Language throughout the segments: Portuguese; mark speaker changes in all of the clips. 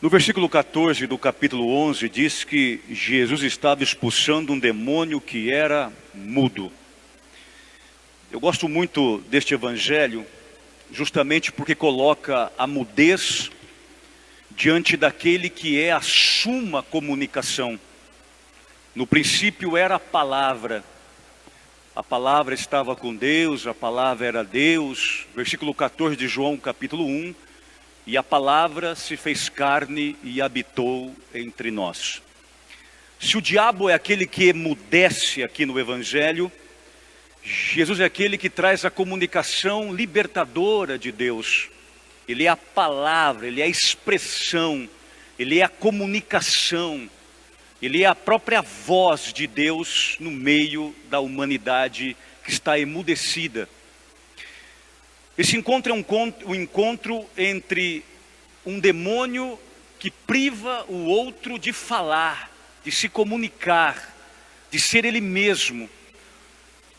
Speaker 1: No versículo 14 do capítulo 11 diz que Jesus estava expulsando um demônio que era mudo. Eu gosto muito deste evangelho justamente porque coloca a mudez diante daquele que é a suma comunicação. No princípio era a palavra estava com Deus, a palavra era Deus. Versículo 14 de João capítulo 1. E a palavra se fez carne e habitou entre nós. Se o diabo é aquele que emudece aqui no evangelho, Jesus é aquele que traz a comunicação libertadora de Deus. Ele é a palavra, ele é a expressão, ele é a comunicação, ele é a própria voz de Deus no meio da humanidade que está emudecida. Esse encontro é um encontro entre um demônio que priva o outro de falar, de se comunicar, de ser ele mesmo,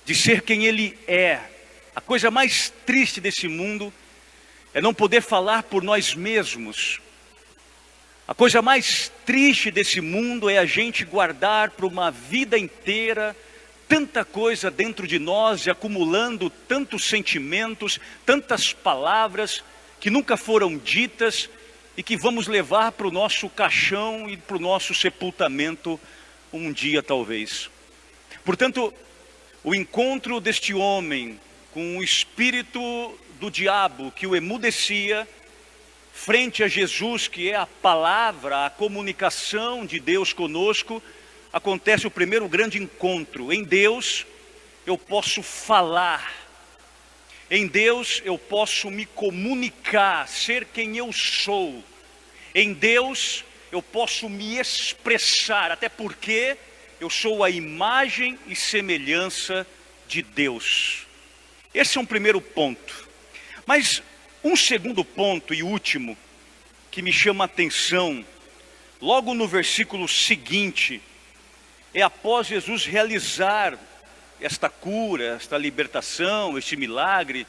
Speaker 1: de ser quem ele é. A coisa mais triste desse mundo é não poder falar por nós mesmos. A coisa mais triste desse mundo é a gente guardar por uma vida inteira tanta coisa dentro de nós e acumulando tantos sentimentos, tantas palavras que nunca foram ditas e que vamos levar para o nosso caixão e para o nosso sepultamento um dia talvez. Portanto, o encontro deste homem com o espírito do diabo que o emudecia, frente a Jesus, que é a palavra, a comunicação de Deus conosco, acontece o primeiro grande encontro. Em Deus eu posso falar, em Deus eu posso me comunicar, ser quem eu sou. Em Deus eu posso me expressar, até porque eu sou a imagem e semelhança de Deus. Esse é um primeiro ponto. Mas um segundo ponto e último que me chama a atenção, logo no versículo seguinte, é após Jesus realizar esta cura, esta libertação, este milagre,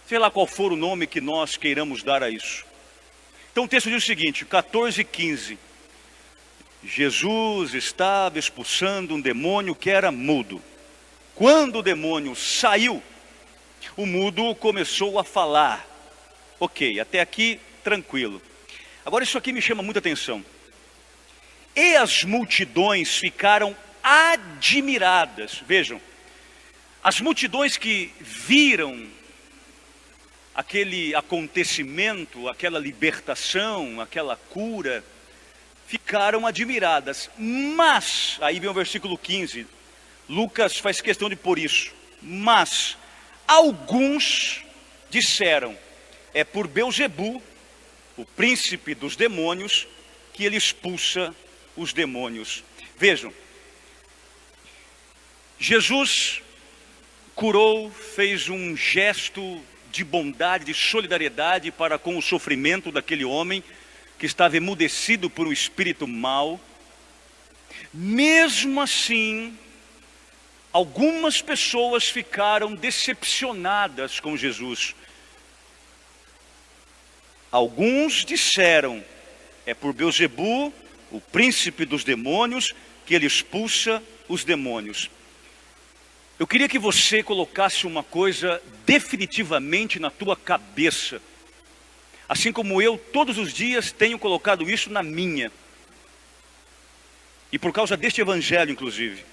Speaker 1: sei lá qual for o nome que nós queiramos dar a isso. Então o texto diz o seguinte, 14 e 15. Jesus estava expulsando um demônio que era mudo. Quando o demônio saiu, o mudo começou a falar. Ok, até aqui tranquilo. Agora isso aqui me chama muita atenção. E as multidões ficaram admiradas. Vejam, as multidões que viram aquele acontecimento, aquela libertação, aquela cura, ficaram admiradas. Mas, aí vem o versículo 15, Lucas faz questão de pôr isso. Mas, alguns disseram, é por Belzebu, o príncipe dos demônios, que ele expulsa os demônios. Vejam, Jesus curou, fez um gesto de bondade, de solidariedade para com o sofrimento daquele homem que estava emudecido por um espírito mau. Mesmo assim, algumas pessoas ficaram decepcionadas com Jesus. Alguns disseram, é por Belzebu, o príncipe dos demônios, que ele expulsa os demônios. Eu queria que você colocasse uma coisa definitivamente na tua cabeça, assim como eu todos os dias tenho colocado isso na minha, e por causa deste evangelho inclusive.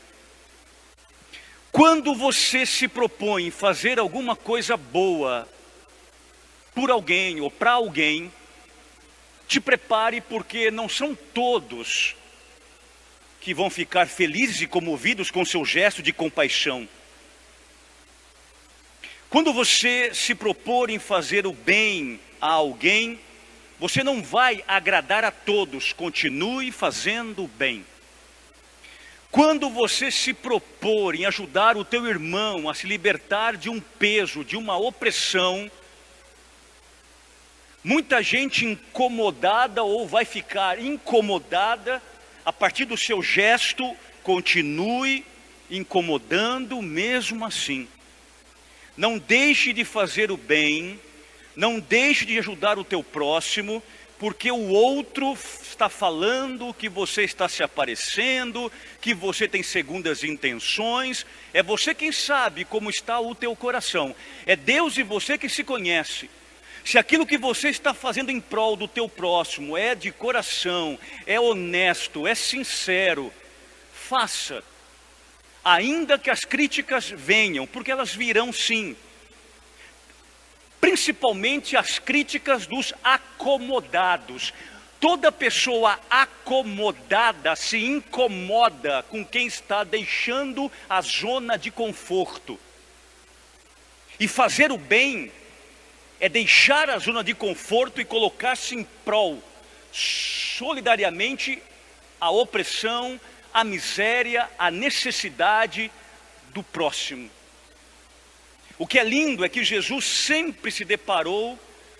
Speaker 1: Quando você se propõe fazer alguma coisa boa por alguém ou para alguém, te prepare, porque não são todos que vão ficar felizes e comovidos com seu gesto de compaixão. Quando você se propor em fazer o bem a alguém, você não vai agradar a todos, continue fazendo o bem. Quando você se propor em ajudar o teu irmão a se libertar de um peso, de uma opressão, muita gente incomodada ou vai ficar incomodada a partir do seu gesto, continue incomodando mesmo assim. Não deixe de fazer o bem, não deixe de ajudar o teu próximo, porque o outro está falando que você está se aparecendo, que você tem segundas intenções. É você quem sabe como está o teu coração. É Deus e você que se conhece. Se aquilo que você está fazendo em prol do teu próximo é de coração, é honesto, é sincero, faça. Ainda que as críticas venham, porque elas virão sim. Principalmente as críticas dos acomodados. Toda pessoa acomodada se incomoda com quem está deixando a zona de conforto. E fazer o bem é deixar a zona de conforto e colocar-se em prol, solidariamente, a opressão, a miséria, a necessidade do próximo. O que é lindo é que Jesus sempre se deparou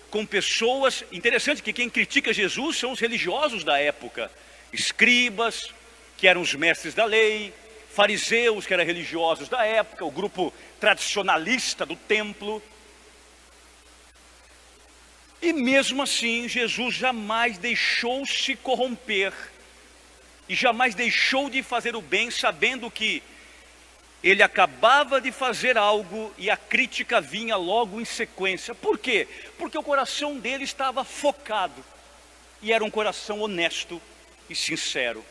Speaker 1: com pessoas. Interessante que quem critica Jesus são os religiosos da época. Escribas, que eram os mestres da lei, fariseus, que eram religiosos da época, o grupo tradicionalista do templo. E mesmo assim, Jesus jamais deixou-se corromper. E jamais deixou de fazer o bem, sabendo que ele acabava de fazer algo e a crítica vinha logo em sequência. Por quê? Porque o coração dele estava focado. E era um coração honesto e sincero.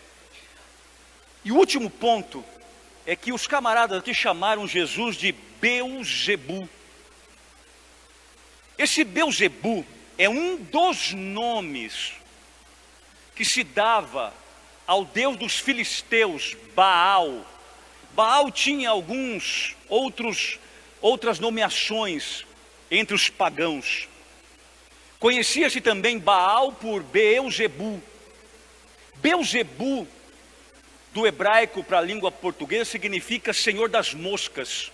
Speaker 1: E o último ponto é que os camaradas aqui chamaram Jesus de Beuzebu. Esse Beuzebu é um dos nomes que se dava ao deus dos filisteus, Baal. Baal tinha outras nomeações entre os pagãos. Conhecia-se também Baal por Beuzebu. Beuzebu, do hebraico para a língua portuguesa, significa Senhor das Moscas.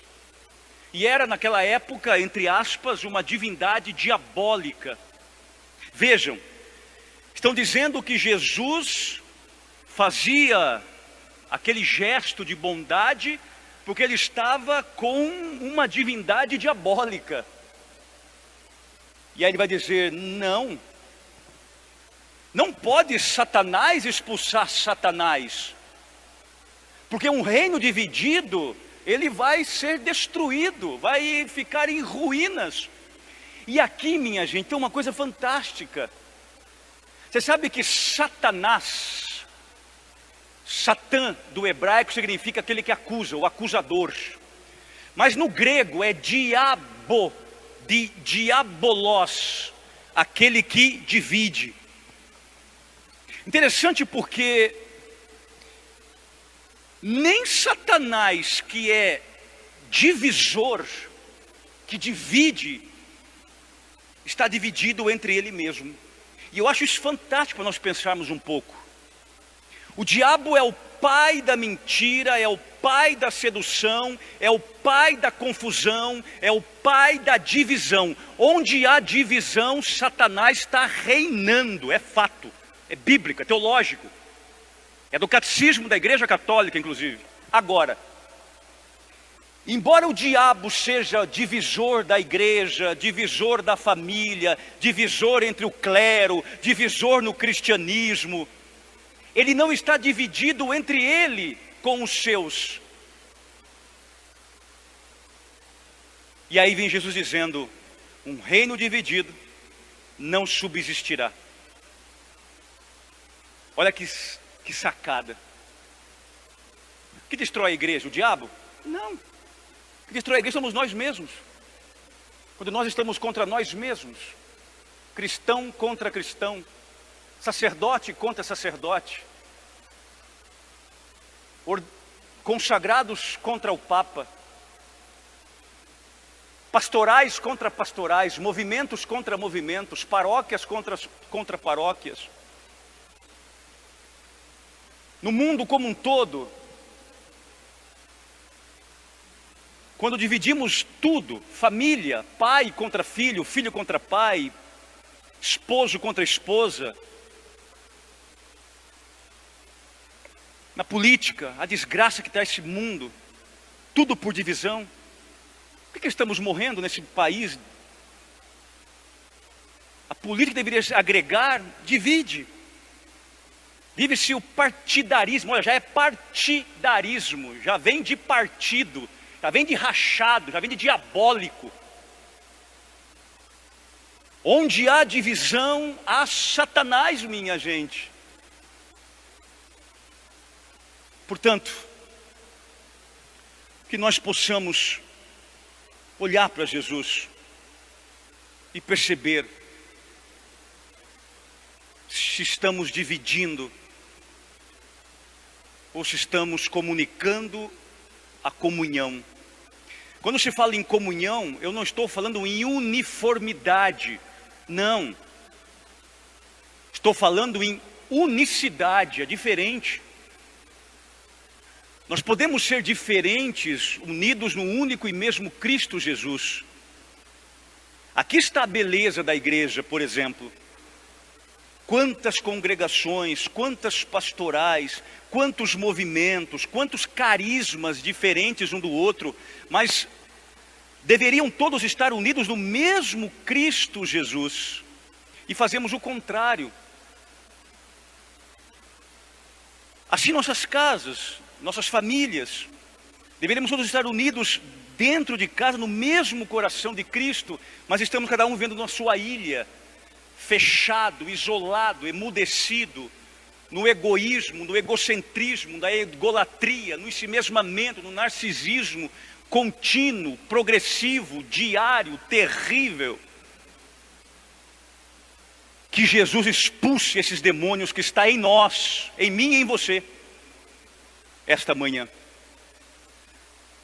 Speaker 1: E era naquela época, entre aspas, uma divindade diabólica. Vejam, estão dizendo que Jesus fazia aquele gesto de bondade porque ele estava com uma divindade diabólica. E aí ele vai dizer, não pode Satanás expulsar Satanás, porque um reino dividido, ele vai ser destruído, vai ficar em ruínas. E aqui, minha gente, tem uma coisa fantástica. Você sabe que Satanás, Satã do hebraico significa aquele que acusa, o acusador. Mas no grego é diabo, de diabolos, aquele que divide. Interessante porque nem Satanás, que é divisor, que divide, está dividido entre ele mesmo. E eu acho isso fantástico para nós pensarmos um pouco. O diabo é o pai da mentira, é o pai da sedução, é o pai da confusão, é o pai da divisão. Onde há divisão, Satanás está reinando, é fato, é bíblico, é teológico. É do catecismo da Igreja Católica, inclusive. Agora, embora o diabo seja divisor da igreja, divisor da família, divisor entre o clero, divisor no cristianismo, ele não está dividido entre ele com os seus. E aí vem Jesus dizendo, um reino dividido não subsistirá. Olha que sacada. O que destrói a igreja? O diabo? Não. O que destrói a igreja somos nós mesmos. Quando nós estamos contra nós mesmos. Cristão contra cristão. Sacerdote contra sacerdote. Consagrados contra o Papa. Pastorais contra pastorais. Movimentos contra movimentos. Paróquias contra paróquias. No mundo como um todo, quando dividimos tudo, família, pai contra filho, filho contra pai, esposo contra esposa, na política, a desgraça que está esse mundo, tudo por divisão. Por que estamos morrendo nesse país A política deveria agregar, divide. Vive-se o partidarismo, olha, já é partidarismo, já vem de partido, já vem de rachado, já vem de diabólico. Onde há divisão, há Satanás, minha gente. Portanto, que nós possamos olhar para Jesus e perceber se estamos dividindo ou se estamos comunicando a comunhão. Quando se fala em comunhão, eu não estou falando em uniformidade, não. Estou falando em unicidade, é diferente. Nós podemos ser diferentes, unidos no único e mesmo Cristo Jesus. Aqui está a beleza da igreja, por exemplo. Quantas congregações, quantas pastorais, quantos movimentos, quantos carismas diferentes um do outro, mas deveriam todos estar unidos no mesmo Cristo Jesus. E fazemos o contrário. Assim nossas casas, nossas famílias, deveríamos todos estar unidos dentro de casa, no mesmo coração de Cristo, mas estamos cada um vivendo na sua ilha, fechado, isolado, emudecido, no egoísmo, no egocentrismo, na egolatria, no ensimesmamento, no narcisismo contínuo, progressivo, diário, terrível. Que Jesus expulse esses demônios que está em nós, em mim e em você, esta manhã.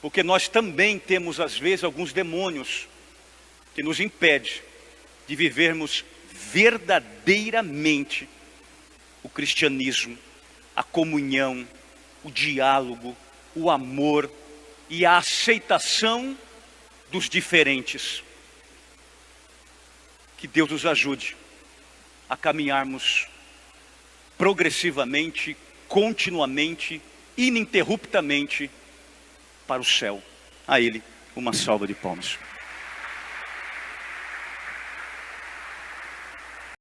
Speaker 1: Porque nós também temos às vezes alguns demônios que nos impedem de vivermos verdadeiramente o cristianismo, a comunhão, o diálogo, o amor e a aceitação dos diferentes. Que Deus nos ajude a caminharmos progressivamente, continuamente, ininterruptamente para o céu. A Ele uma salva de palmas.